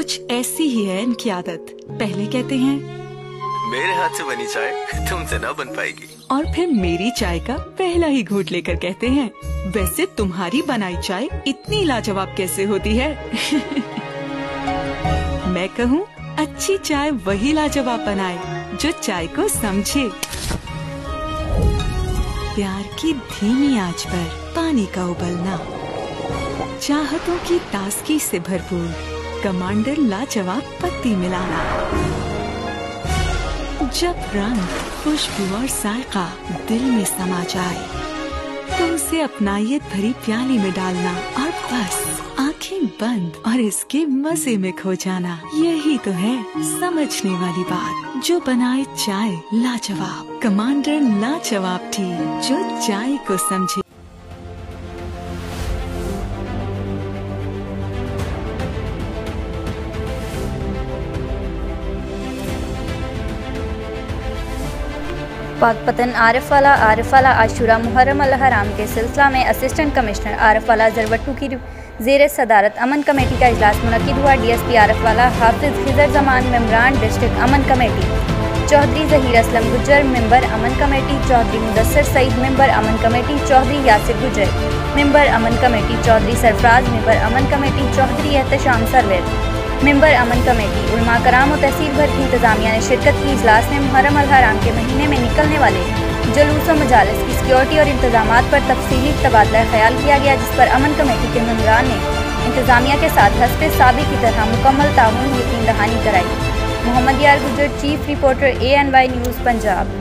कुछ ऐसी ही है इनकी आदत। पहले कहते हैं मेरे हाथ से बनी चाय तुमसे ना बन पाएगी, और फिर मेरी चाय का पहला ही घूंट लेकर कहते हैं वैसे तुम्हारी बनाई चाय इतनी लाजवाब कैसे होती है। मैं कहूँ अच्छी चाय वही लाजवाब बनाए जो चाय को समझे। प्यार की धीमी आंच पर पानी का उबलना, चाहतों की ताजगी से भरपूर कमांडर लाजवाब पत्ती मिलाना। जब रंग, खुशबू और जायका दिल में समा जाए तो उसे अपनायत भरी प्याली में डालना और बस आंखें बंद और इसके मजे में खो जाना। यही तो है समझने वाली बात जो बनाए चाय लाजवाब। कमांडर लाजवाब टी जो चाय को समझे। पाकपतन आरिफवाला आशूरा मुहर्रम अल हराम के सिलसिला में असिस्टेंट कमिश्नर आरिफवाला जरवट्टू की ज़ेर सदारत अमन कमेटी का इजलास मुनक़िद हुआ। DSP आरिफवाला, हाफिज खिजर जमान मेम्बरान district Aman committee, Chaudhry Zaheer Aslam Gujjar member Aman committee, Chaudhry Mudassar Saeed member Aman committee, Chaudhry Yasir Gujjar member Aman committee, Chaudhry Sarfaraz member Aman committee, Chaudhry Ehtesham Sarwar member Aman committee, उलमा कराम और तहसील भर की इंतजामिया ने शिरकत की। इजलास में मुहर्रम अल हराम के महीने में निकलने वाले जुलूस और मजालिस की सिक्योरिटी और इंतजामात पर तफसीली तबादला ख्याल किया गया, जिस पर अमन कमेटी के मेंबरान ने इंतजामिया के साथ हस्बे साबिक की तरह मुकम्मल ताउन यकीन दहानी कराई। मोहम्मद यार Gujjar, chief reporter ANY news Punjab.